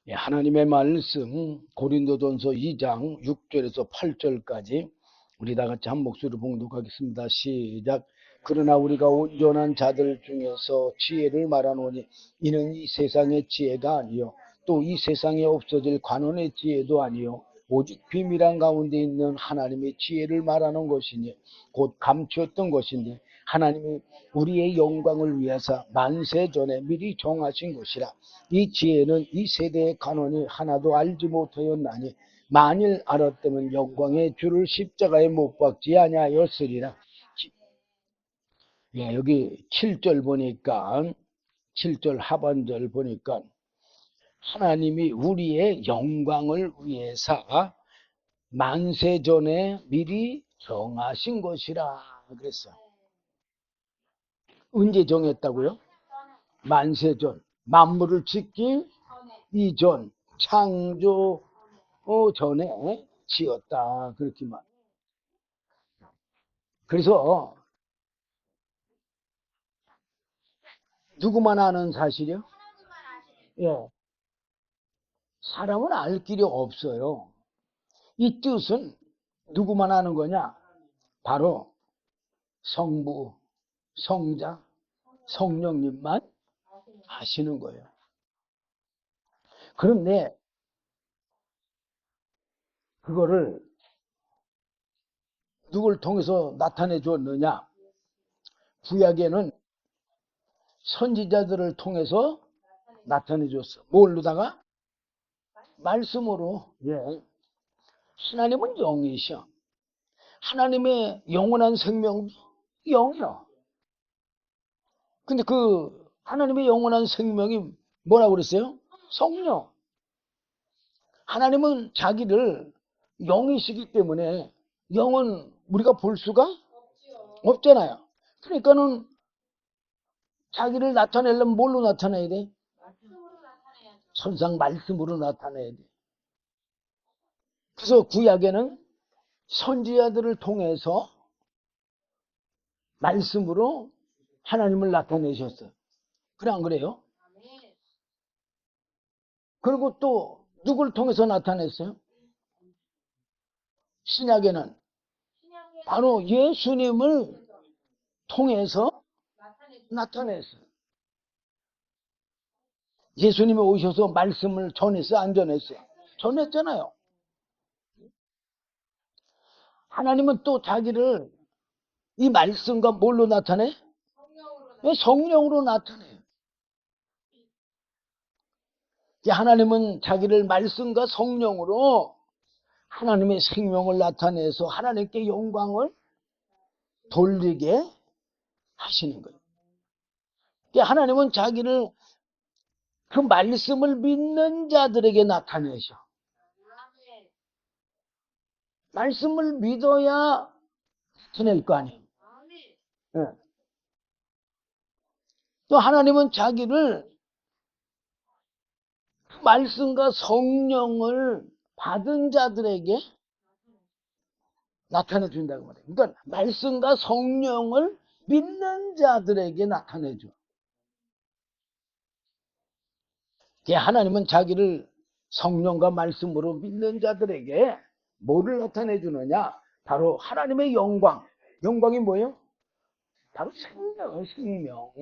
예, 하나님의 말씀 고린도전서 2장 6절에서 8절까지 우리 다 같이 한 목소리로 봉독하겠습니다. 시작. 그러나 우리가 온전한 자들 중에서 지혜를 말하노니 이는 이 세상의 지혜가 아니요 또 이 세상에 없어질 관원의 지혜도 아니요 오직 비밀한 가운데 있는 하나님의 지혜를 말하는 것이니 곧 감추었던 것인데 하나님이 우리의 영광을 위해서 만세 전에 미리 정하신 것이라. 이 지혜는 이 세대의 간원이 하나도 알지 못하였나니 만일 알았다면 영광의 주를 십자가에 못 박지 아니하였으리라. 예, 여기 7절 보니까 7절 하반절 보니까 하나님이 우리의 영광을 위해서 만세 전에 미리 정하신 것이라 그랬어. 언제 정했다고요? 만세 전, 만물을 짓기 이전, 창조 전에 지었다 그렇게 말. 그래서 누구만 아는 사실이요? 예, 사람은 알 길이 없어요. 이 뜻은 누구만 아는 거냐? 바로 성부, 성자, 성령님만 아시는 거예요. 그런데 그거를 누굴 통해서 나타내 줬느냐? 구약에는 선지자들을 통해서 나타내 줬어. 뭘로다가? 말씀으로. 예. 하나님은 영이셔. 하나님의 영원한 생명도 영이요. 근데 그 하나님의 영원한 생명이 뭐라고 그랬어요? 성령. 하나님은 자기를 영이시기 때문에 영은 우리가 볼 수가 없잖아요. 그러니까는 자기를 나타내려면 뭘로 나타내야 돼? 천상 말씀으로 나타내야 돼. 그래서 구약에는 선지자들을 통해서 말씀으로 하나님을 나타내셨어요. 그래 안 그래요? 그리고 또 누굴 통해서 나타냈어요? 신약에는 바로 예수님을 통해서 나타냈어요. 예수님이 오셔서 말씀을 전했어요? 안 전했어요? 전했잖아요. 하나님은 또 자기를 이 말씀과 뭘로 나타내? 성령으로 나타내요. 하나님은 자기를 말씀과 성령으로 하나님의 생명을 나타내서 하나님께 영광을 돌리게 하시는 거예요. 하나님은 자기를 그 말씀을 믿는 자들에게 나타내셔. 말씀을 믿어야 나타낼 거 아니에요. 네. 또 하나님은 자기를 그 말씀과 성령을 받은 자들에게 나타내 준다고 말해요. 그러니까 말씀과 성령을 믿는 자들에게 나타내 줘. 하나님은 자기를 성령과 말씀으로 믿는 자들에게 뭐를 나타내 주느냐? 바로 하나님의 영광. 영광이 뭐예요? 바로 생명.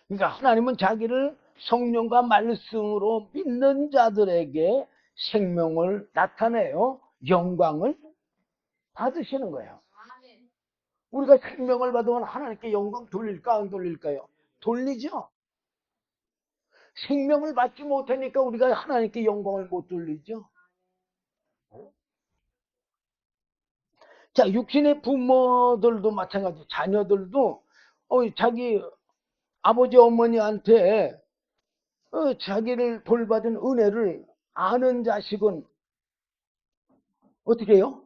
그러니까 하나님은 자기를 성령과 말씀으로 믿는 자들에게 생명을 나타내요. 영광을 받으시는 거예요. 우리가 생명을 받으면 하나님께 영광 돌릴까 안 돌릴까요? 돌리죠. 생명을 받지 못하니까 우리가 하나님께 영광을 못 돌리죠. 자, 육신의 부모들도 마찬가지. 자녀들도 자기 아버지 어머니한테 자기를 돌받은 은혜를 아는 자식은 어떻게 해요?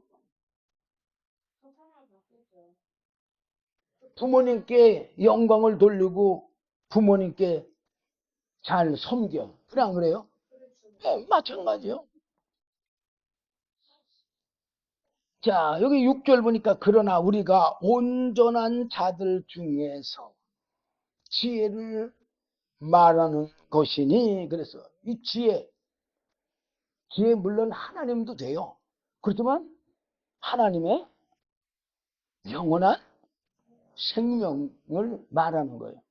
부모님께 영광을 돌리고 부모님께 잘 섬겨. 그래 안 그래요? 네, 마찬가지요. 자, 여기 6절 보니까 그러나 우리가 온전한 자들 중에서 지혜를 말하는 것이니. 그래서 이 지혜 물론 하나님도 돼요. 그렇지만 하나님의 영원한 생명을 말하는 거예요.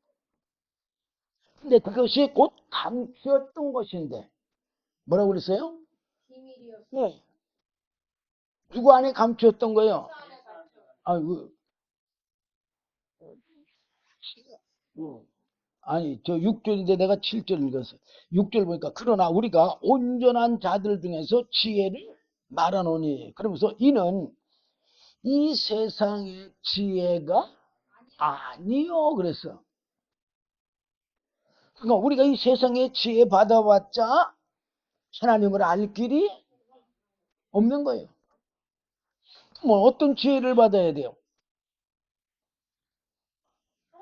근데 그것이 곧 감추었던 것인데 뭐라고 그랬어요? 네. 누구 안에 감추었던 거예요? 아이고, 아니 저 6절인데 내가 7절 읽었어요. 6절 보니까 그러나 우리가 온전한 자들 중에서 지혜를 말하노니, 그러면서 이는 이 세상의 지혜가 아니요 그랬어. 그러니까 우리가 이 세상의 지혜 받아봤자 하나님을 알 길이 없는 거예요. 뭐 어떤 지혜를 받아야 돼요?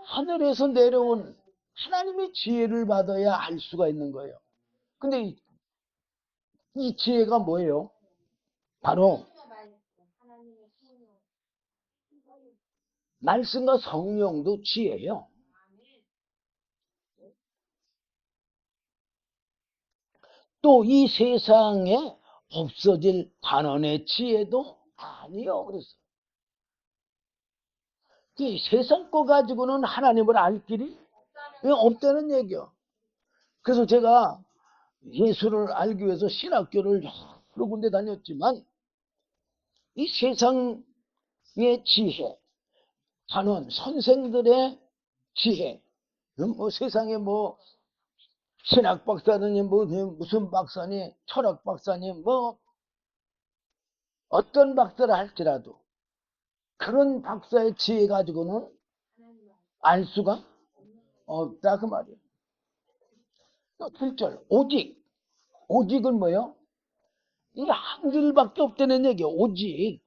하늘에서 내려온 하나님의 지혜를 받아야 알 수가 있는 거예요. 근데 이 지혜가 뭐예요? 바로 말씀과 성령도 지혜예요. 또 이 세상에 없어질 반원의 지혜도 아니요 그랬어요. 이 세상 거 가지고는 하나님을 알 길이 없다는 얘기요. 그래서 제가 예수를 알기 위해서 신학교를 여러 군데 다녔지만 이 세상의 지혜, 단원 선생들의 지혜, 뭐 세상에 뭐 신학 박사님, 뭐 무슨 박사님, 철학 박사님, 뭐 어떤 박사를 할지라도 그런 박사의 지혜 가지고는 알 수가 없다 그 말이에요. 7절 오직은 뭐예요? 이게 한 줄밖에 없다는 얘기예요. 오직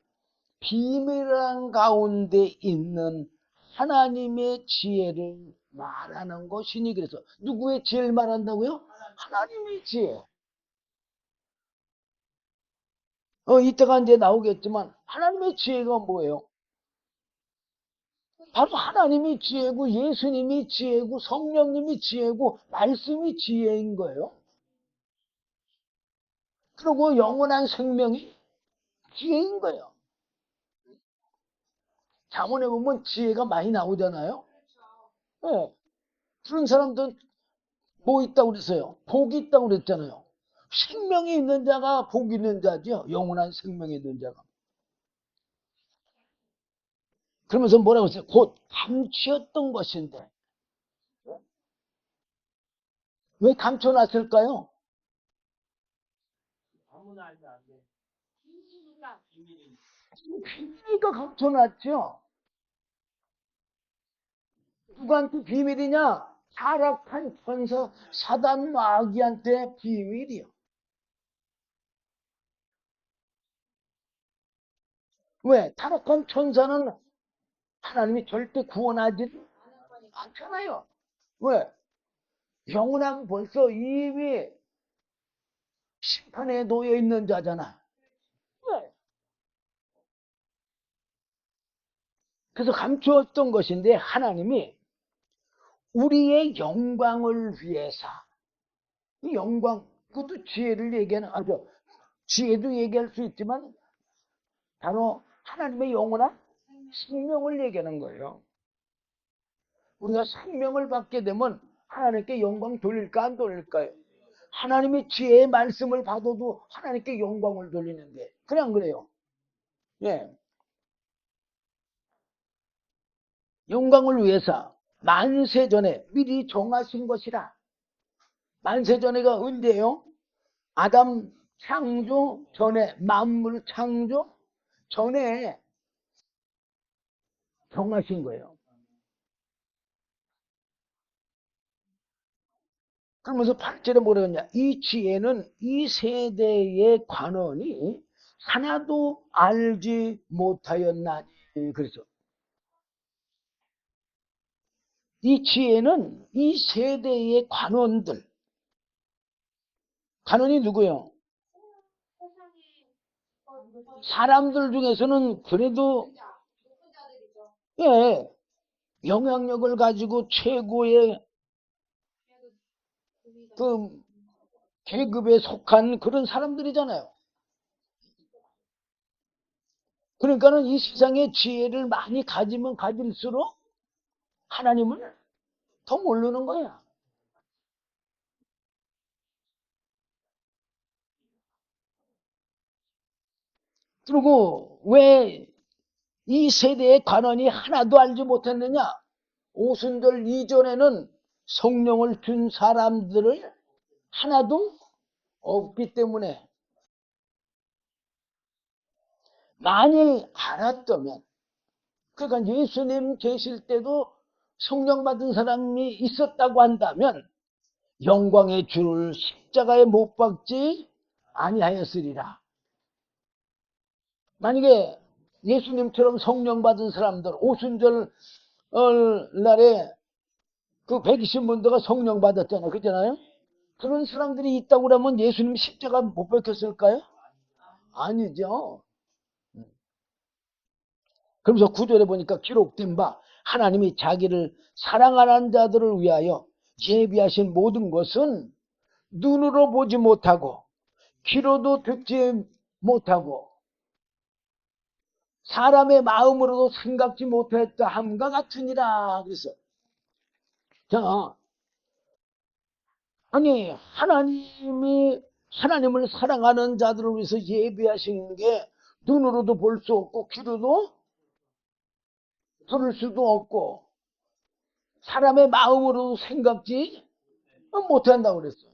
비밀한 가운데 있는 하나님의 지혜를 말하는 것이니. 그래서 누구의 지혜를 말한다고요? 하나님의 지혜. 이따가 이제 나오겠지만 하나님의 지혜가 뭐예요? 바로 하나님이 지혜고 예수님이 지혜고 성령님이 지혜고 말씀이 지혜인 거예요. 그리고 영원한 생명이 지혜인 거예요. 잠언에 보면 지혜가 많이 나오잖아요. 네. 그런 사람들은 뭐 있다고 그랬어요? 복이 있다고 그랬잖아요. 생명이 있는 자가 복 있는 자죠. 영원한 생명이 있는 자가. 그러면서 뭐라고 했어요? 곧 감추었던 것인데 왜 감춰놨을까요? 비밀이니까 감춰놨죠. 누구한테 비밀이냐? 타락한 천사 사단 마귀한테 비밀이요. 왜? 타락한 천사는 하나님이 절대 구원하지 않잖아요. 왜? 영원한 벌써 이미 심판에 놓여 있는 자잖아. 왜? 그래서 감추었던 것인데 하나님이 우리의 영광을 위해서, 이 영광, 그것도 지혜를 얘기하는, 지혜도 얘기할 수 있지만 바로 하나님의 영원한 생명을 얘기하는 거예요. 우리가 생명을 받게 되면 하나님께 영광 돌릴까 안 돌릴까요? 하나님의 지혜의 말씀을 받아도 하나님께 영광을 돌리는데 그냥 그래요. 예, 영광을 위해서 만세전에 미리 정하신 것이라. 만세전에가 언제예요? 아담 창조 전에, 만물 창조 전에 정하신 거예요. 그러면서 8절에 뭐라 그러냐? 이 지혜는 이 세대의 관원이 하나도 알지 못하였나니. 그래서 이 지혜는 이 세대의 관원이 누구예요? 사람들 중에서는 그래도 예, 영향력을 가지고 최고의 그 계급에 속한 그런 사람들이잖아요. 그러니까는 이 세상에 지혜를 많이 가지면 가질수록 하나님을 더 모르는 거야. 그리고 왜 이 세대의 관원이 하나도 알지 못했느냐? 오순절 이전에는 성령을 준 사람들을 하나도 없기 때문에, 만일 알았다면, 그러니까 예수님 계실 때도 성령 받은 사람이 있었다고 한다면 영광의 주를 십자가에 못 박지 아니하였으리라. 만약에 예수님처럼 성령 받은 사람들, 오순절 날에 그 120문도가 성령 받았잖아요. 그렇잖아요? 그런 사람들이 있다고 그러면 예수님 십자가 못 박혔을까요? 아니죠. 그러면서 구절에 보니까 기록된 바 하나님이 자기를 사랑하는 자들을 위하여 예비하신 모든 것은 눈으로 보지 못하고 귀로도 듣지 못하고 사람의 마음으로도 생각지 못했다 함과 같으니라. 그래서 자, 아니 하나님을 사랑하는 자들을 위해서 예비하신 게 눈으로도 볼 수 없고 귀로도 들을 수도 없고 사람의 마음으로도 생각지 못한다고 그랬어요.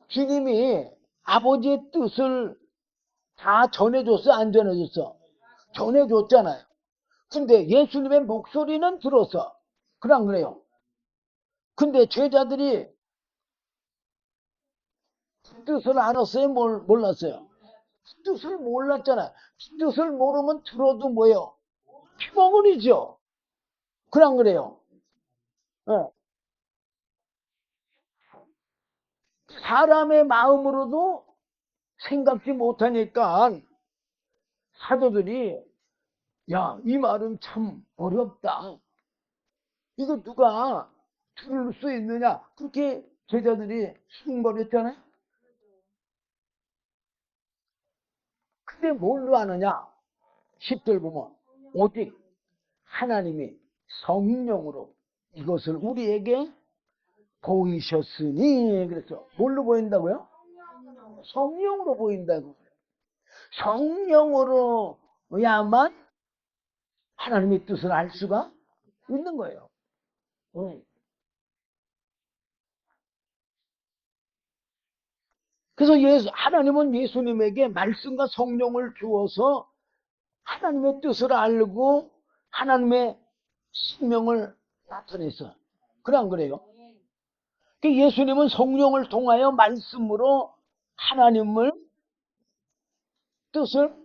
주님이 아버지의 뜻을 다 전해줬어, 안 전해줬어? 전해줬잖아요. 근데 예수님의 목소리는 들었어. 그럼 그래요. 근데 제자들이 뜻을 알았어요? 몰랐어요? 뜻을 몰랐잖아. 뜻을 모르면 들어도 뭐예요? 피멍은이죠. 그럼 그래요. 네. 사람의 마음으로도 생각지 못하니까 사도들이 야, 이 말은 참 어렵다. 이거 누가 들을 수 있느냐? 그렇게 제자들이 수군거렸잖아요. 근데 뭘로 아느냐? 10절 보면 오직 하나님이 성령으로 이것을 우리에게 보이셨으니. 그래서 뭘로 보인다고요? 성령으로 보인다고. 성령으로야만 하나님의 뜻을 알 수가 있는 거예요. 그래서 하나님은 예수님에게 말씀과 성령을 주어서 하나님의 뜻을 알고 하나님의 생명을 나타냈어요. 그래 안 그래요? 예수님은 성령을 통하여 말씀으로 하나님을 뜻을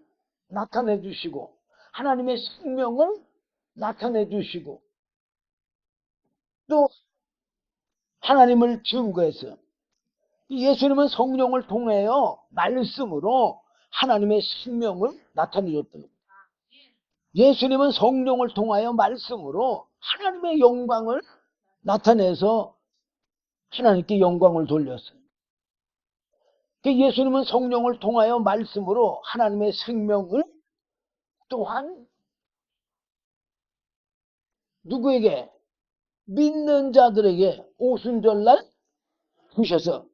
나타내 주시고 하나님의 생명을 나타내 주시고 또 하나님을 증거했어요. 예수님은 성령을 통하여 말씀으로 하나님의 생명을 나타내 줬다. 예수님은 성령을 통하여 말씀으로 하나님의 영광을 나타내서 하나님께 영광을 돌렸어요. 예수님은 성령을 통하여 말씀으로 하나님의 생명을 또한 누구에게? 믿는 자들에게 오순절날 주셔서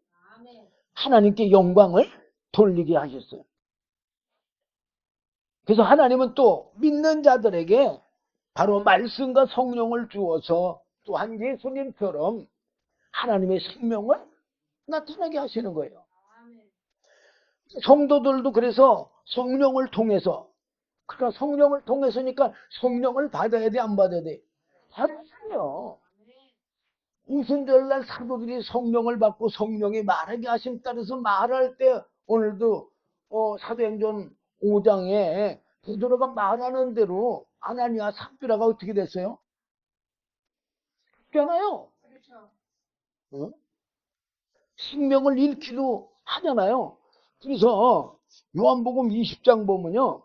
하나님께 영광을 돌리게 하셨어요. 그래서 하나님은 또 믿는 자들에게 바로 말씀과 성령을 주어서 또한 예수님처럼 하나님의 생명을 나타나게 하시는 거예요. 성도들도 그래서 성령을 통해서, 그러니까 성령을 통해서니까 성령을 받아야 돼, 안 받아야 돼? 받아요. 오순절날 사도들이 성령을 받고 성령이 말하게 하심 따라서 말할 때 오늘도 사도행전 5장에 베드로가 말하는 대로 아나니아 삽비라가 어떻게 됐어요? 죽잖아요. 어? 생명을 잃기도 하잖아요. 그래서 요한복음 20장 보면요.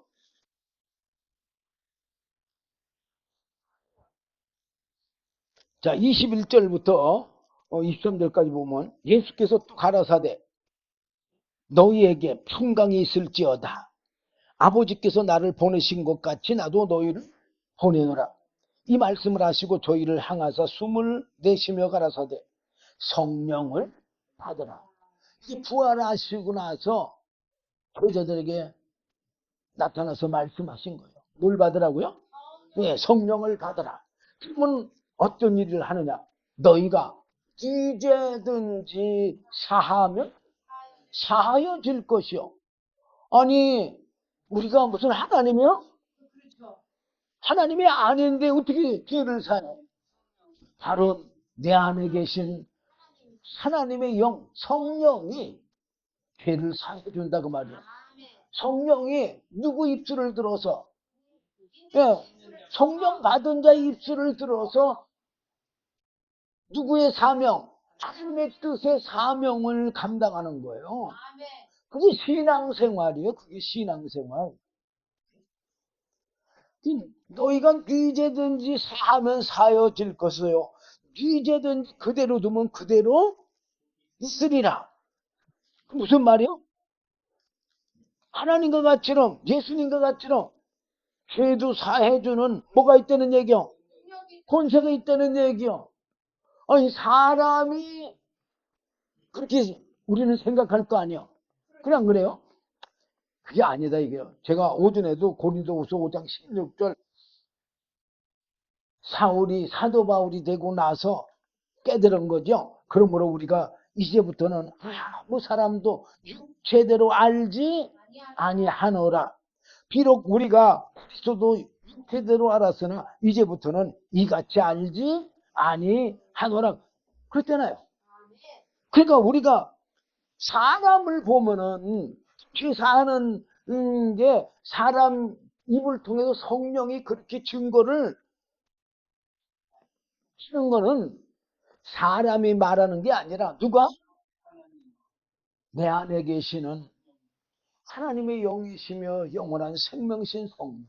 자, 21절부터 23절까지 보면 예수께서 또 가라사대 너희에게 평강이 있을지어다. 아버지께서 나를 보내신 것 같이 나도 너희를 보내노라. 이 말씀을 하시고 저희를 향하사 숨을 내쉬며 가라사대 성령을 받으라. 이 부활하시고 나서 제자들에게 나타나서 말씀하신 거예요. 뭘 받으라고요? 네, 성령을 받으라. 그러면 어떤 일을 하느냐? 너희가 이제든지 사하면 사하여질 것이요. 아니 우리가 무슨 하나님이요? 하나님이 아닌데 어떻게 죄를 사요? 바로 내 안에 계신 하나님의 영 성령이 죄를 사해준다 그 말이에요. 성령이 누구 입술을 들어서 성령 받은 자의 입술을 들어서 누구의 사명? 하나님의 뜻의 사명을 감당하는 거예요. 그게 신앙생활이에요. 그게 신앙생활. 너희가 이제든지 사하면 사여질 것이요. 이제든지 그대로 두면 그대로 있으리라. 무슨 말이요? 하나님과 같이는 예수님과 같이는 죄도 사해주는 뭐가 있다는 얘기요? 권세가 있다는 얘기요. 아니 사람이 그렇게 우리는 생각할 거 아니요. 그냥 그래요? 그게 아니다 이게요. 제가 오전에도 고린도후서 5장 16절 사울이 사도 바울이 되고 나서 깨달은 거죠. 그러므로 우리가 이제부터는 아무 사람도 육체대로 알지 아니하노라. 비록 우리가 그리스도도 육체대로 알았으나 이제부터는 이같이 알지 아니하노라. 그랬잖아요. 그러니까 우리가 사람을 보면은 죄사하는 게 사람 입을 통해서 성령이 그렇게 증거를 하는 거는 사람이 말하는 게 아니라 누가? 내 안에 계시는 하나님의 영이시며 영원한 생명신 성령,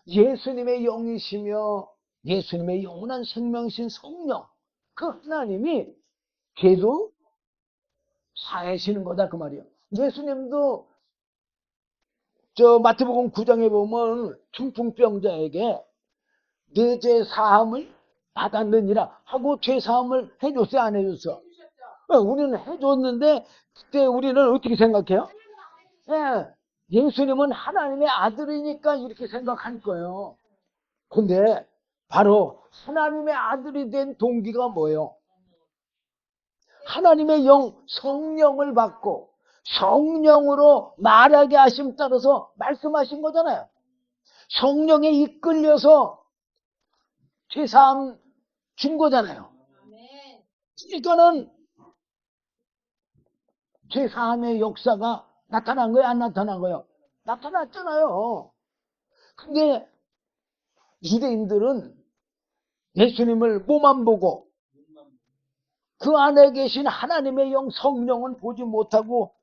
예수님의 영이시며 예수님의 영원한 생명신 성령, 그 하나님이 계속 사하시는 거다 그 말이에요. 예수님도 저 마태복음 9장에 보면 중풍병자에게 네 죄 사함을 받았느니라 하고 죄 사함을 해줬어요 안 해줬어? 우리는 해줬는데 그때 우리는 어떻게 생각해요? 예수님은 하나님의 아들이니까 이렇게 생각할 거예요. 근데 바로 하나님의 아들이 된 동기가 뭐예요? 하나님의 영 성령을 받고 성령으로 말하게 하심 따라서 말씀하신 거잖아요. 성령에 이끌려서 죄사함 준 거잖아요. 그러니까는 죄사함의 역사가 나타난 거예요? 안 나타난 거예요? 나타났잖아요. 근데 유대인들은 예수님을 몸만 보고 그 안에 계신 하나님의 영 성령은 보지 못하고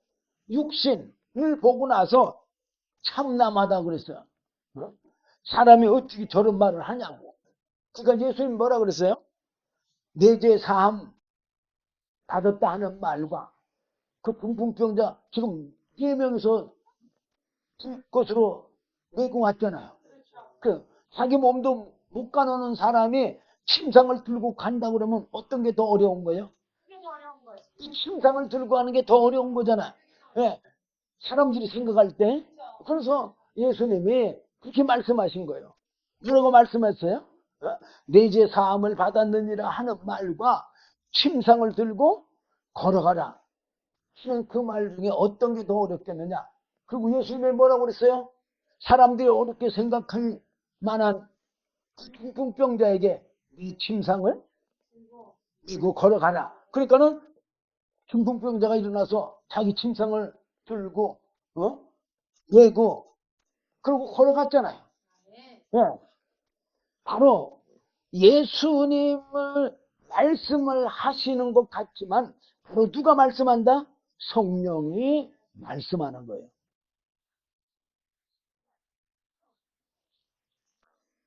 육신을 보고 나서 참남하다 그랬어요. 사람이 어떻게 저런 말을 하냐고. 그러니까 예수님 뭐라 그랬어요? 내 죄 사함 받았다 하는 말과 그 풍풍병자 지금 4명이서 것으로 메고 왔잖아요. 그 자기 몸도 못 가누는 사람이 침상을 들고 간다 그러면 어떤 게 더 어려운 거예요? 이 침상을 들고 가는 게 더 어려운 거잖아. 예. 사람들이 생각할 때. 그래서 예수님이 그렇게 말씀하신 거예요. 뭐라고 말씀했어요? 내 죄 사함을 받았느니라 하는 말과 침상을 들고 걸어가라 하는 그 말 중에 어떤 게 더 어렵겠느냐. 그리고 예수님이 뭐라고 그랬어요? 사람들이 어렵게 생각할 만한 중풍병자에게 이 침상을 들고 걸어가라. 그러니까는 중풍병자가 일어나서 자기 침상을 들고 메고 그리고 걸어갔잖아요. 예. 바로 예수님을 말씀을 하시는 것 같지만 바로 누가 말씀한다? 성령이 말씀하는 거예요.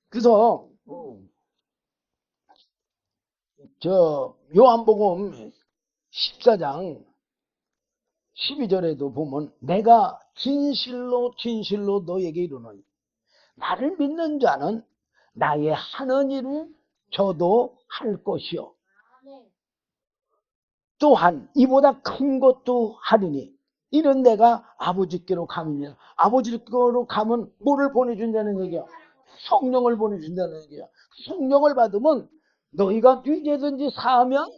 그래서 요한복음 14장 12절에도 보면 내가 진실로 진실로 너에게 이르노니 나를 믿는 자는 나의 하는 일을 저도 할 것이요 또한 이보다 큰 것도 하리니 이는 내가 아버지께로 가느니라. 아버지께로 가면 뭐를 보내준다는 얘기야? 성령을 보내준다는 얘기야. 성령을 받으면 너희가 뉘제든지 사하면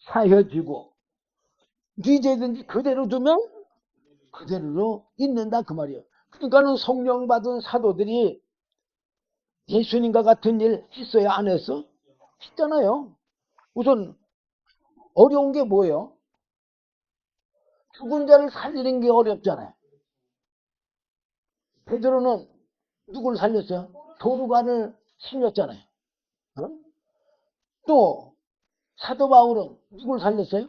사여지고 뉘제든지 그대로 두면 그대로 있는다 그 말이야. 그러니까는 성령 받은 사도들이 예수님과 같은 일 했어야 안 했어? 했잖아요. 우선 어려운 게 뭐예요? 죽은 자를 살리는 게 어렵잖아요. 베드로는 누굴 살렸어요? 도루관을 살렸잖아요. 어? 또 사도 바울은 누굴 살렸어요?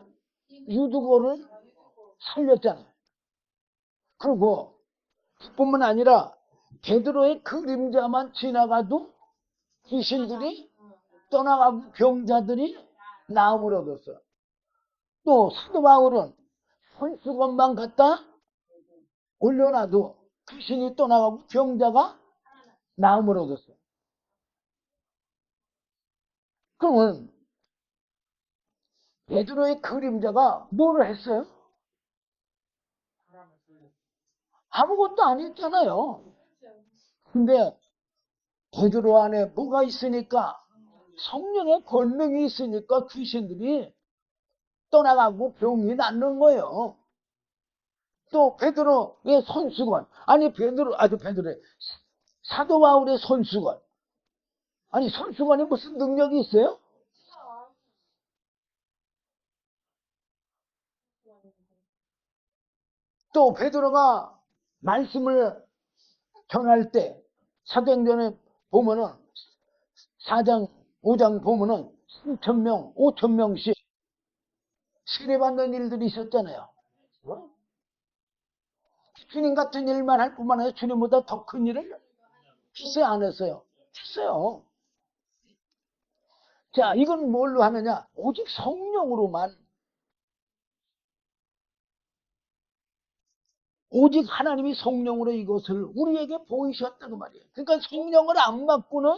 유두고를 살렸잖아요. 그리고 뿐만 아니라 베드로의 그림자만 지나가도 귀신들이 떠나가고 병자들이 나음을 얻었어요. 또 사도 바울은 손수건만 갖다 올려놔도 귀신이 떠나가고 병자가 나음을 얻었어요. 그러면 베드로의 그림자가 뭐를 했어요? 아무것도 안 했잖아요. 근데 베드로 안에 뭐가 있으니까 성령의 권능이 있으니까 귀신들이 떠나가고 병이 낫는 거예요. 또 베드로의 손수건 아니 베드로의 사도 바울의 손수건 아니 손수건에 무슨 능력이 있어요? 또 베드로가 말씀을 전할 때 사도행전에 보면은 4장 5장 보면은 3,000명 5,000명씩 세례받는 일들이 있었잖아요. 주님 같은 일만 할 뿐만 아니라 주님보다 더 큰 일을 했어요 안 했어요? 했어요. 자 이건 뭘로 하느냐 오직 성령으로만 오직 하나님이 성령으로 이것을 우리에게 보이셨다고 말이에요. 그러니까 성령을 안 받고는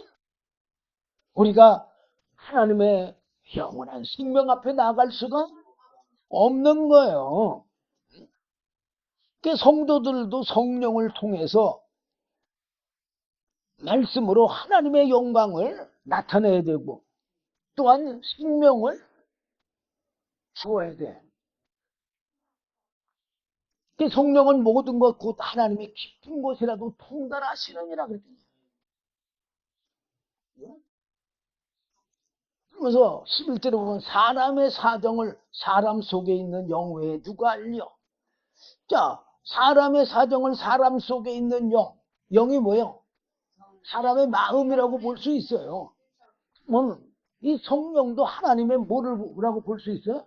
우리가 하나님의 영원한 생명 앞에 나아갈 수가 없는 거예요. 그러니까 성도들도 성령을 통해서 말씀으로 하나님의 영광을 나타내야 되고 또한 생명을 주어야 돼. 그러니까 성령은 모든 것 곧 하나님의 깊은 곳이라도 통달하시느니라 그랬더니 그러면서 11절에 보면 사람의 사정을 사람 속에 있는 영 외에 누가 알려? 자, 사람의 사정을 사람 속에 있는 영, 영이 뭐예요? 사람의 마음이라고 볼 수 있어요. 이 성령도 하나님의 뭐라고 볼 수 있어요?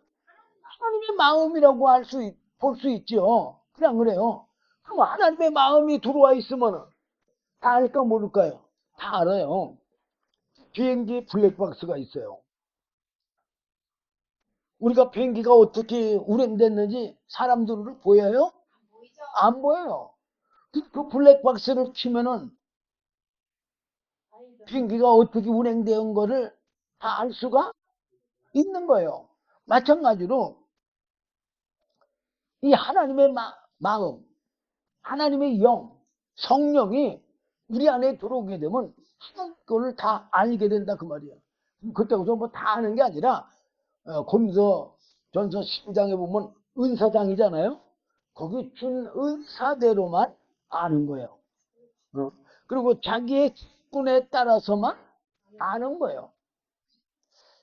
하나님의 마음이라고 볼 수 있죠. 그래 안 그래요? 그럼 하나님의 마음이 들어와 있으면 다 알까 모를까요? 다 알아요. 비행기 블랙박스가 있어요. 우리가 비행기가 어떻게 운행됐는지 사람들로 보여요? 안 보여요. 그 블랙박스를 키면은 비행기가 어떻게 운행된 거를 다 알 수가 있는 거예요. 마찬가지로 이 하나님의 마음, 하나님의 영, 성령이 우리 안에 들어오게 되면 그걸 다 알게 된다 그 말이에요. 그때부터 뭐 다 아는 게 아니라 고린도 전서 12장에 보면 은사장이잖아요. 거기 준 은사대로만 아는 거예요. 그리고 자기의 직분에 따라서만 아는 거예요.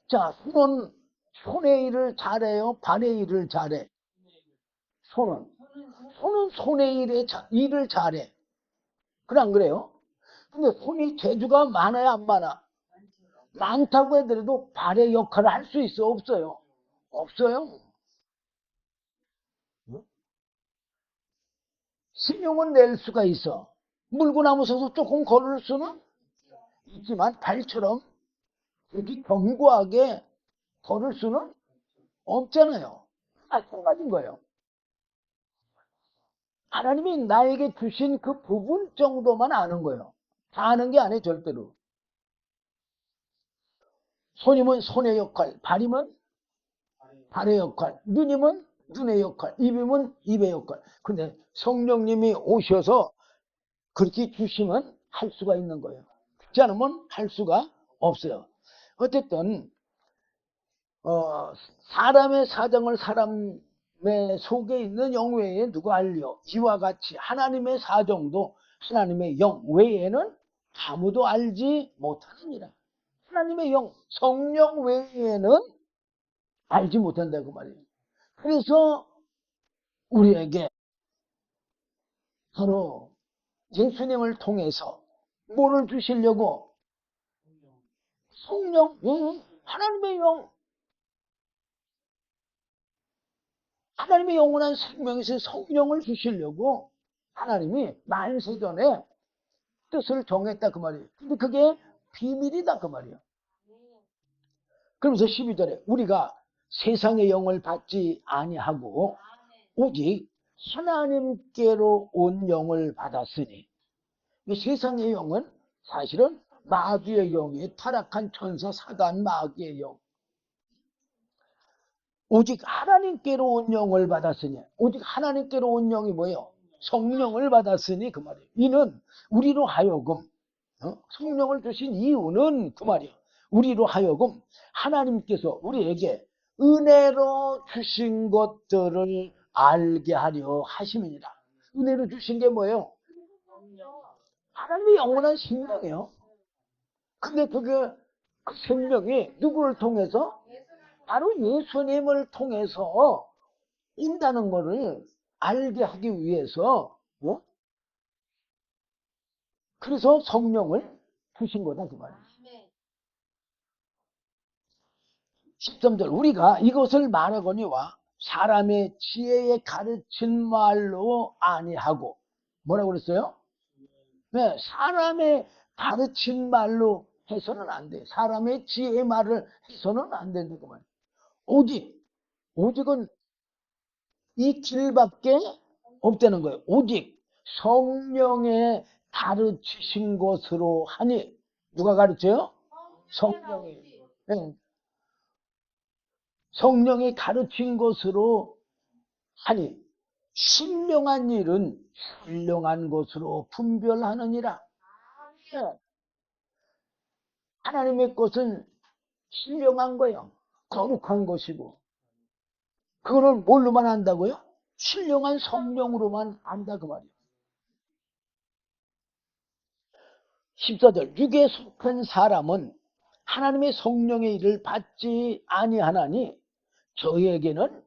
자, 손의 일을 잘해요? 발의 일을 잘해? 손은 손의 일을 잘해. 그래 안 그래요? 근데 손이 재주가 많아야 안 많아? 많다고 해더라도 발의 역할을 할 수 있어? 없어요? 없어요. 신용은 낼 수가 있어. 물구나무 서서 조금 걸을 수는 있지만 발처럼 이렇게 견고하게 걸을 수는 없잖아요. 마찬가지인 거예요. 하나님이 나에게 주신 그 부분 정도만 아는 거예요. 다 아는 게 아니에요, 절대로. 손이면 손의 역할, 발이면 발의 역할, 눈이면 눈의 역할, 입이면 입의 역할. 근데 성령님이 오셔서 그렇게 주시면 할 수가 있는 거예요. 그렇지 않으면 할 수가 없어요. 어쨌든 사람의 사정을 사람의 속에 있는 영 외에 누가 알려? 이와 같이 하나님의 사정도 하나님의 영 외에는 아무도 알지 못하느니라. 하나님의 영, 성령 외에는 알지 못한다고 말이에요. 그래서 우리에게 바로 예수님을 통해서 뭐를 주시려고? 성령, 하나님의 영, 하나님의 영원한 생명에서 성령을 주시려고 하나님이 만세전에 뜻을 정했다 그 말이에요. 근데 그게 비밀이다 그 말이에요. 그러면서 12절에 우리가 세상의 영을 받지 아니하고 오직 하나님께로 온 영을 받았으니, 세상의 영은 사실은 마귀의 영이 타락한 천사 사단 마귀의 영, 오직 하나님께로 온 영을 받았으니, 오직 하나님께로 온 영이 뭐예요? 성령을 받았으니 그 말이에요. 이는 우리로 하여금, 성령을 주신 이유는 그 말이에요. 우리로 하여금 하나님께서 우리에게 은혜로 주신 것들을 알게 하려 하심이니라. 은혜로 주신 게 뭐예요? 하나님의 영원한 생명이에요. 근데 그 생명이 누구를 통해서? 바로 예수님을 통해서 온다는 것을 알게 하기 위해서, 그래서 성령을 주신 거다 그 말이에요. 13절 우리가 이것을 말하거니와 사람의 지혜에 가르친 말로 아니하고, 뭐라고 그랬어요? 네, 사람의 가르친 말로 해서는 안 돼. 사람의 지혜의 말을 해서는 안 된다 그 말이에요. 오직은 이 길밖에 없다는 거예요. 오직 성령의 가르치신 것으로 하니. 누가 가르쳐요? 성령이. 네. 성령이 가르친 것으로 하니 신령한 일은 신령한 것으로 분별하느니라. 네. 하나님의 것은 신령한 거예요. 거룩한 것이고, 그거를 뭘로만 안다고요? 신령한 성령으로만 안다 그 말이에요. 14절 육에 속한 사람은 하나님의 성령의 일을 받지 아니하나니 저희에게는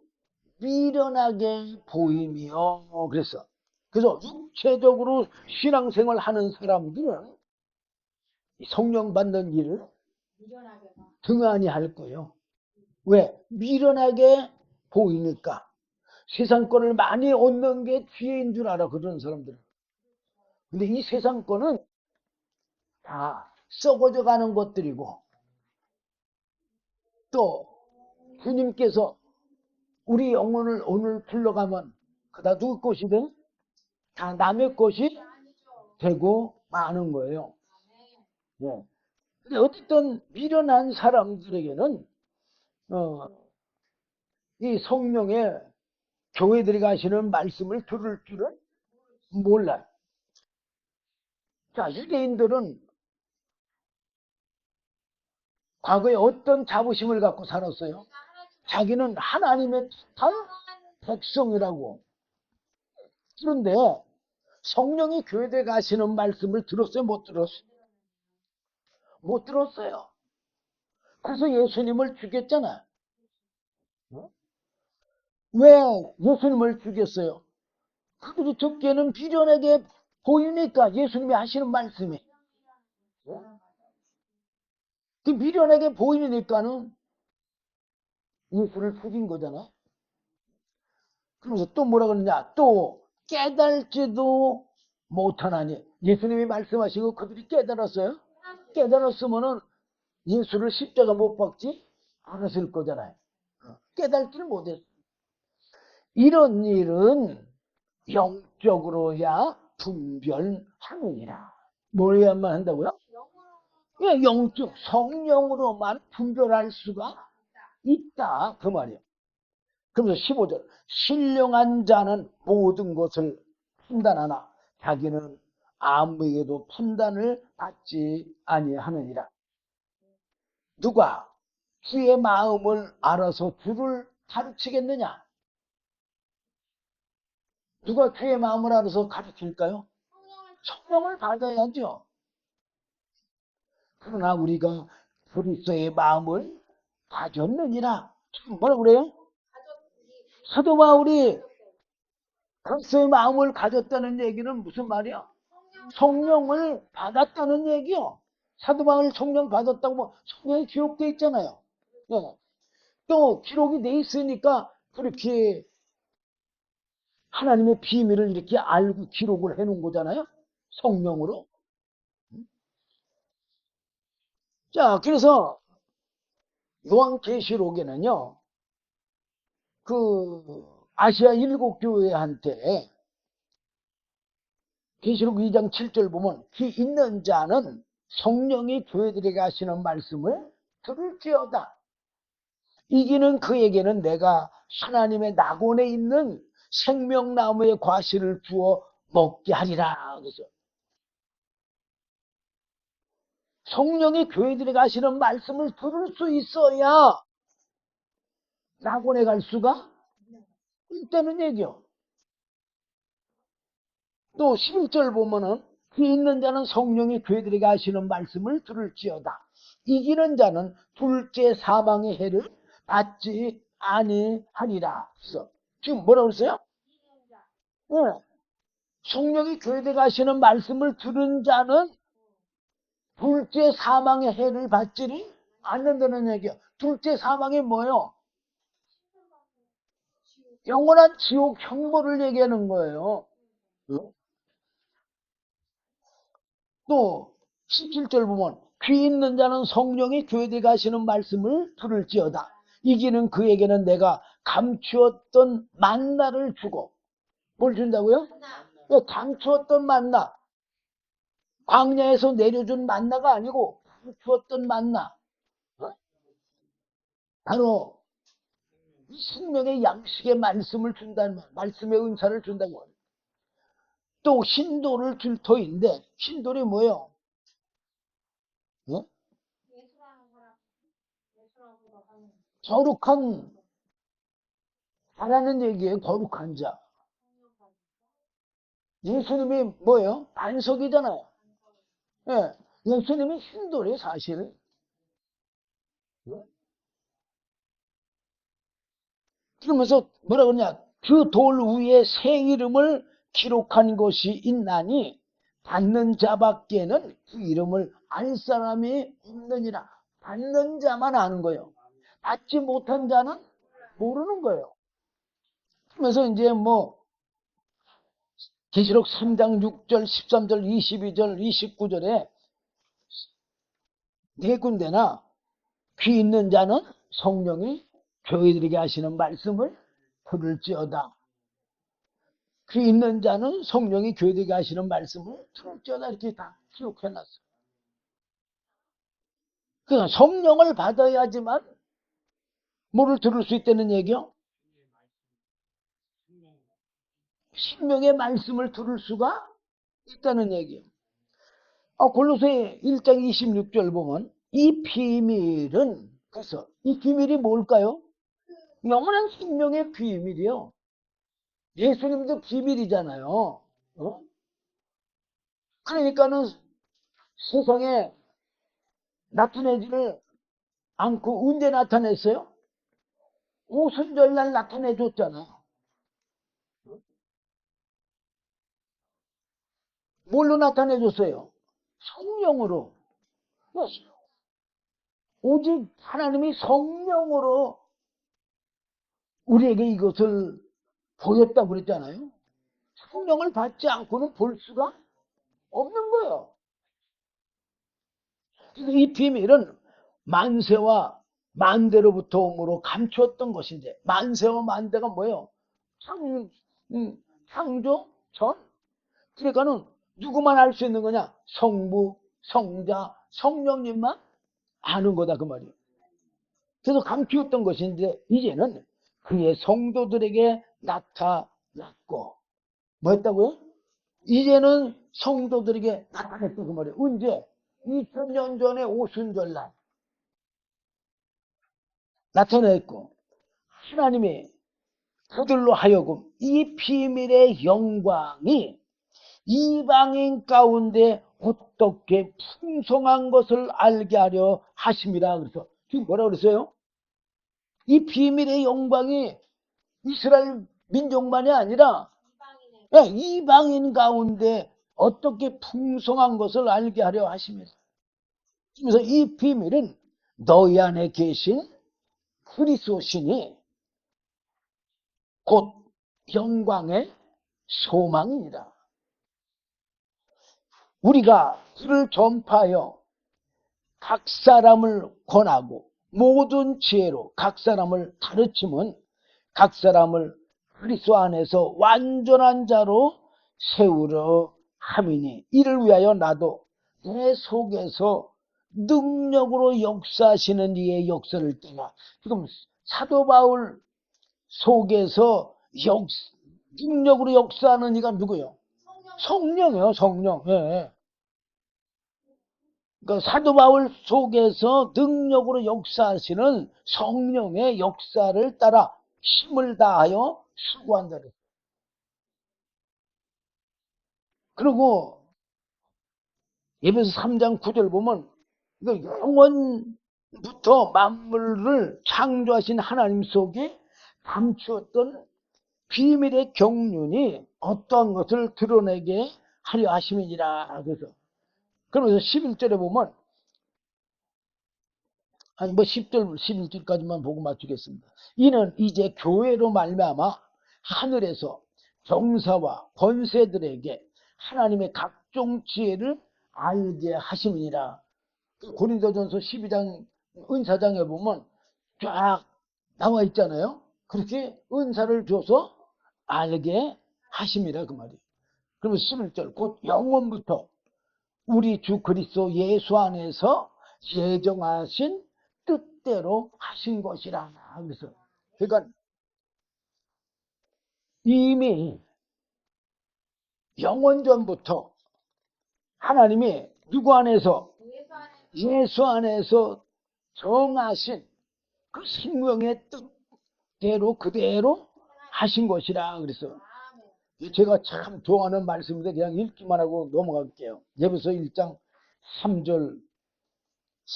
미련하게 보임이요. 그래서 육체적으로 신앙생활 하는 사람들은 성령 받는 일을 등한히 할 거예요. 왜? 미련하게 보이니까. 세상 거를 많이 얻는 게 지혜인 줄 알아, 그런 사람들은. 근데 이 세상 거는 다 썩어져 가는 것들이고, 또 주님께서 우리 영혼을 오늘 불러가면 그다 누구 것이 돼? 다 남의 것이 되고 마는 거예요. 네. 근데 어쨌든 미련한 사람들에게는 이 성령의 교회들이 가시는 말씀을 들을 줄은 몰라요. 자, 유대인들은 과거에 어떤 자부심을 갖고 살았어요? 자기는 하나님의 한 백성이라고. 그런데 성령이 교회에 가시는 말씀을 들었어요? 못 들었어요? 못 들었어요. 그래서 예수님을 죽였잖아. 왜 예수님을 죽였어요? 그들이 듣기에는 비련하게 보이니까, 예수님이 하시는 말씀이. 그 미련하게 보이니까는 예수를 죽인 거잖아. 그러면서 또 뭐라 그러냐? 또 깨달지도 못하나니. 예수님이 말씀하시고 그들이 깨달았어요? 깨달았으면은 예수를 십자가 못 박지 알았을 거잖아요. 깨닫지를 못했어. 이런 일은 영적으로야 분별하느니라. 뭐야만 한다고요? 예, 영적 성령으로만 분별할 수가 있다 그 말이에요. 그러면서 15절 신령한 자는 모든 것을 판단하나 자기는 아무에게도 판단을 받지 아니하느니라. 누가 주의 마음을 알아서 주를 가르치겠느냐? 누가 주의 마음을 알아서 가르칠까요? 성령을 받아야죠. 그러나 우리가 그리스도의 마음을 가졌느니라. 뭐라 그래요? 사도 바울이 그리스도의 마음을 가졌다는 얘기는 무슨 말이야? 성령을 받았다는 얘기요. 사도 바울이 성령 받았다고 뭐 성령이 기록돼 있잖아요. 네. 또 기록이 돼 있으니까 그렇게 하나님의 비밀을 이렇게 알고 기록을 해놓은 거잖아요. 성령으로. 자, 그래서 요한계시록에는요, 그 아시아 일곱 교회한테 계시록 2장 7절 보면 귀 있는 자는 성령이 교회들에게 하시는 말씀을 들을지어다. 이기는 그에게는 내가 하나님의 낙원에 있는 생명나무의 과실을 주어 먹게 하리라. 그래서 성령이 교회들에게 하시는 말씀을 들을 수 있어야 낙원에 갈 수가 있다는 얘기요. 또 11절 보면은 귀 있는 자는 성령이 교회들에게 하시는 말씀을 들을지어다. 이기는 자는 둘째 사망의 해를 받지 아니하리라. 그래서 지금 뭐라고 그랬어요? 네. 성령이 교회들에게 하시는 말씀을 들은 자는 둘째 사망의 해를 받지를 않는다는 얘기야. 둘째 사망이 뭐예요? 영원한 지옥 형벌을 얘기하는 거예요. 또 17절 보면 귀 있는 자는 성령이 교회에 가시는 말씀을 들을지어다. 이기는 그에게는 내가 감추었던 만나를 주고 뭘 준다고요? 감추었던 만나. 광야에서 내려준 만나가 아니고 감추었던 만나. 바로 생명의 양식의 말씀을 준다는 말, 말씀의 은사를 준다고. 또 신도를 줄 터인데 신돌이 뭐예요? 어? 거룩한 자라는 얘기예요. 거룩한 자. 예수님이 뭐예요? 반석이잖아요. 예, 예수님이 신돌이 사실. 그러면서 뭐라 그러냐? 그 돌 위에 새 이름을 기록한 것이 있나니 받는 자밖에는 그 이름을 알 사람이 없느니라. 받는 자만 아는 거예요. 받지 못한 자는 모르는 거예요. 그러면서 이제 뭐 계시록 3장 6절, 13절, 22절, 29절에 네 군데나 귀 있는 자는 성령이 교회들에게 하시는 말씀을 들을지어다. 귀 있는 자는 성령이 교회들에게 하시는 말씀을 들을지어다. 이렇게 다 기록해놨어요. 그러니까 성령을 받아야지만 뭐를 들을 수 있다는 얘기요? 생명의 말씀을 들을 수가 있다는 얘기예요. 골로새 1장 26절 보면 이 비밀은 그래서 이 비밀이 뭘까요? 영원한 생명의 비밀이요. 예수님도 비밀이잖아요. 그러니까는 세상에 나타내지를 않고 언제 나타냈어요? 오순절날 나타내줬잖아요. 뭘로 나타내줬어요? 성령으로. 오직 하나님이 성령으로 우리에게 이것을 보였다고 그랬잖아요. 성령을 받지 않고는 볼 수가 없는 거예요. 이 비밀은 만세와 만대로부터 오므로 감추었던 것인데, 만세와 만대가 뭐예요? 창조 전. 그러니까는 누구만 알 수 있는 거냐? 성부, 성자, 성령님만 아는 거다 그 말이에요. 그래서 감추었던 것인데 이제는 그의 성도들에게 나타났고, 뭐 했다고요? 이제는 성도들에게 나타났다 그 말이에요. 언제? 2000년 전에 오순절날 나타냈고, 하나님이 그들로 하여금 이 비밀의 영광이 이방인 가운데 어떻게 풍성한 것을 알게 하려 하심이라. 그래서 지금 뭐라 그랬어요? 이 비밀의 영광이 이스라엘 민족만이 아니라 이방인 가운데 어떻게 풍성한 것을 알게 하려 하심이라. 그래서 이 비밀은 너희 안에 계신 그리스도신이 곧 영광의 소망이니라. 우리가 그를 전파하여 각 사람을 권하고 모든 지혜로 각 사람을 가르치면 각 사람을 그리스도 안에서 완전한 자로 세우려 함이니, 이를 위하여 나도 내 속에서 능력으로 역사하시는 이의 역사를 따라. 지금 사도 바울 속에서 능력으로 역사하는 이가 누구예요? 성령이에요. 성령. 예. 그러니까 사도 바울 속에서 능력으로 역사하시는 성령의 역사를 따라 힘을 다하여 수고한다. 그리고 에베소 3장 9절 보면 영원부터 만물을 창조하신 하나님 속에 감추었던 비밀의 경륜이 어떤 것을 드러내게 하려 하심이니라. 그래서 그러면서 11절에 보면, 아니 뭐 10절 11절까지만 보고 맞추겠습니다. 이는 이제 교회로 말미암아 하늘에서 정사와 권세들에게 하나님의 각종 지혜를 알게 하심이니라. 고린도전서 12장 은사장에 보면 쫙 나와 있잖아요. 그렇게 은사를 줘서 알게 하심이라 그 말이에요. 그러면 11절 곧 영원부터 우리 주 그리스도 예수 안에서 예정하신 뜻대로 하신 것이라. 그래서 그러니까 이미 영원전부터 하나님이 누구 안에서? 예수 안에서 정하신 그 생명의 뜻대로 그대로 하신 것이라. 그래서 제가 참 좋아하는 말씀인데 그냥 읽기만 하고 넘어갈게요. 에베소 1장 3절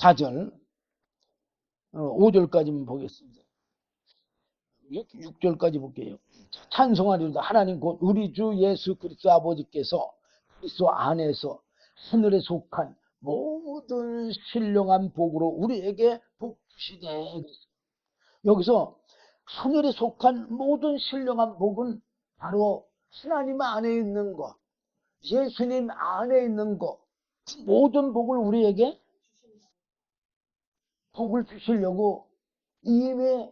4절 5절까지만 보겠습니다. 6절까지 볼게요. 찬송하리로다. 하나님 곧 우리 주 예수 그리스도 아버지께서 그리스도 안에서 하늘에 속한 모든 신령한 복으로 우리에게 복 주시네. 여기서 하늘에 속한 모든 신령한 복은 바로 하나님 안에 있는 것, 예수님 안에 있는 것, 모든 복을 우리에게 복을 주시려고 이미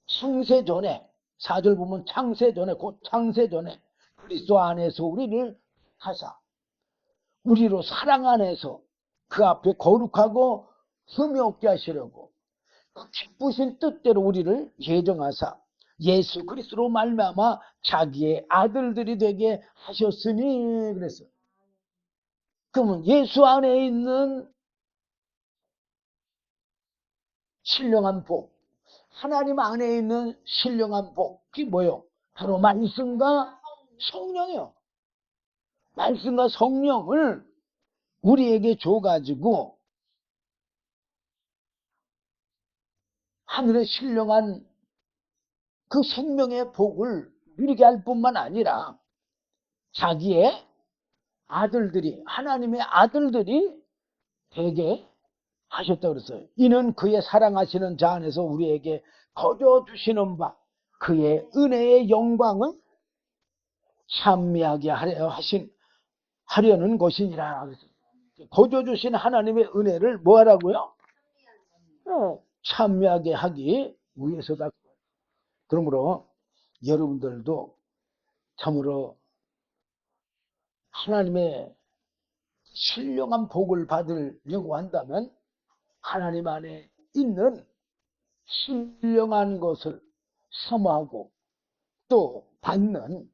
창세전에, 4절 보면 창세전에, 곧 창세전에 그리스도 안에서 우리를 하사 우리로 사랑 안에서 그 앞에 거룩하고 흠이 없게 하시려고 그 기쁘신 뜻대로 우리를 예정하사 예수 그리스도로 말미암아 자기의 아들들이 되게 하셨으니. 그래서 그러면 예수 안에 있는 신령한 복, 하나님 안에 있는 신령한 복, 그게 뭐예요? 바로 말씀과 성령이요. 말씀과 성령을 우리에게 줘가지고 하늘의 신령한 그 생명의 복을 누리게 할 뿐만 아니라 자기의 아들들이, 하나님의 아들들이 되게 하셨다고 그랬어요. 이는 그의 사랑하시는 자 안에서 우리에게 거저주시는 바 그의 은혜의 영광을 찬미하게 하려는 것이니라. 거저주신 하나님의 은혜를 뭐 하라고요? 참여하게 하기 위해서다. 그러므로 여러분들도 참으로 하나님의 신령한 복을 받으려고 한다면 하나님 안에 있는 신령한 것을 사모하고 또 받는,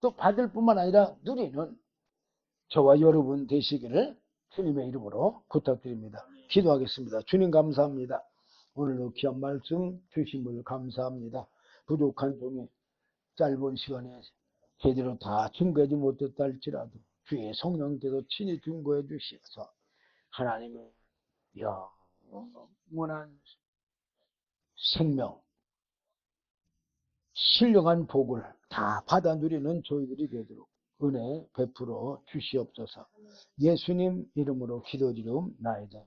또 받을 뿐만 아니라 누리는 저와 여러분 되시기를 주님의 이름으로 부탁드립니다. 기도하겠습니다. 주님 감사합니다. 오늘도 귀한 말씀 주심을 감사합니다. 부족한 종이 짧은 시간에 제대로 다 증거하지 못했다 할지라도 주의 성령께서 친히 증거해 주시어서 하나님의 영원한 생명, 신령한 복을 다 받아 누리는 저희들이 되도록 은혜 베풀어 주시옵소서. 예수님 이름으로 기도드리옵나이다.